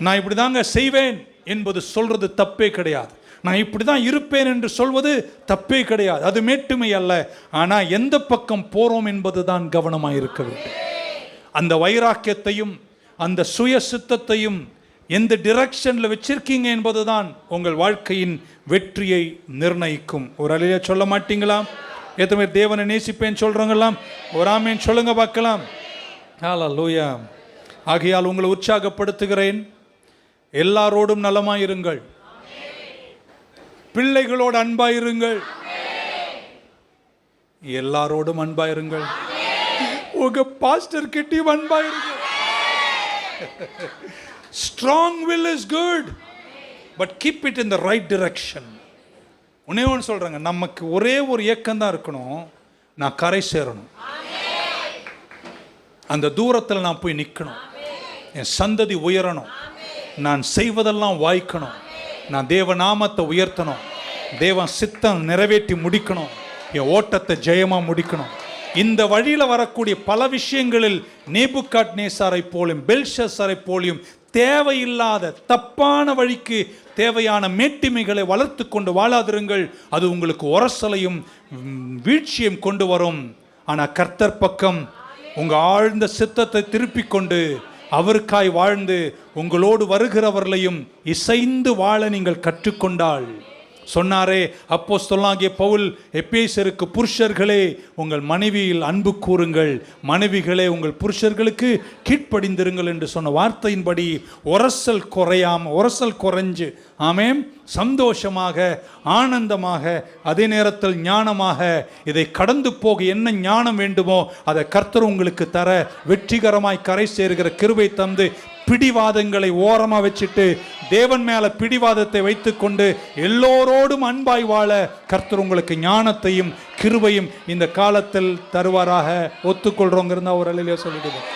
நான் இப்படி தாங்க செய்வேன் என்பது சொல்றது தப்பே கிடையாது. நான் இப்படி தான் இருப்பேன் என்று சொல்வது தப்பே கிடையாது. அது மேட்டுமை அல்ல. ஆனால் எந்த பக்கம் போகிறோம் என்பது தான் கவனமாக இருக்க வேண்டும். அந்த வைராக்கியத்தையும் அந்த சுய சித்தத்தையும் எந்த டிரெக்ஷனில் வச்சிருக்கீங்க என்பது தான் உங்கள் வாழ்க்கையின் வெற்றியை நிர்ணயிக்கும். ஒரு அலையா சொல்ல மாட்டீங்களா? எத்தனை பேர் தேவனை நேசிப்பேன் சொல்கிறவங்களாம் ஒரு ஆமேன் சொல்லுங்க பார்க்கலாம். ஹல்லேலூயா. ஆகையால் உங்களை உற்சாகப்படுத்துகிறேன், எல்லாரோடும் நலமாயிருங்கள், பிள்ளைகளோடு அன்பாயிருங்கள், எல்லாரோடும் அன்பாயிருங்கள், உங்க பாஸ்டர் கிட்டயும் அன்பாயிருங்கள். Strong will is good, but keep it in the right direction. ஒன்னே ஒன்று சொல்றாங்க, நமக்கு ஒரே ஒரு ஏக்கம் தான் இருக்கணும், நான் கரை சேரணும், அந்த தூரத்தில் நான் போய் நிற்கணும், என் சந்ததி உயரணும், நான் செய்வதெல்லாம் வாய்க்கணும், நான் தேவ நாமத்தை உயர்த்தணும், தேவன் சித்தம் நிறைவேற்றி முடிக்கணும், என் ஓட்டத்தை ஜெயமா முடிக்கணும். இந்த வழியில் வரக்கூடிய பல விஷயங்களில் நேபுகாத்நேசாரை போலும் பெல்ஷஸ்ஸரை போலும் தேவையில்லாத தப்பான வழிக்கு தேவையான மேட்டிமைகளை வளர்த்து கொண்டு வாழாதிருங்கள். அது உங்களுக்கு உரசலையும் வீழ்ச்சியும் கொண்டு வரும். ஆனால் கர்த்தர் பக்கம் உங்க ஆழ்ந்த சித்தத்தை திருப்பிக் கொண்டு அவருக்காய் வாழ்ந்து உங்களோடு வருகிறவர்களையும் இசைந்து வாழ நீங்கள் கற்றுக்கொண்டால், சொன்னாரே அப்போஸ்தலனாகிய பவுல் எபேசியருக்கு, புருஷர்களே உங்கள் மனைவியில் அன்பு கூறுங்கள், மனைவிகளே உங்கள் புருஷர்களுக்கு கீழ்ப்படிந்திருங்கள் என்று சொன்ன வார்த்தையின்படி உரசல் குறைஞ்சு ஆமென் சந்தோஷமாக ஆனந்தமாக அதே நேரத்தில் ஞானமாக இதை கடந்து போக என்ன ஞானம் வேண்டுமோ அதை கர்த்தர் உங்களுக்கு தர வெற்றிகரமாய் கரை சேருகிற கிருபை தந்து, பிடிவாதங்களை ஓரமாக வச்சுட்டு தேவன் மேல பிடிவாதத்தை வைத்துக்கொண்டு எல்லோரோடும் அன்பாய் வாழ கர்த்தர் உங்களுக்கு ஞானத்தையும் கிருபையும் இந்த காலத்தில் தருவாராக. ஒத்துக்கொள்றோங்க இருந்தா ஒரு அலையிலே சொல்லிடுவோம்.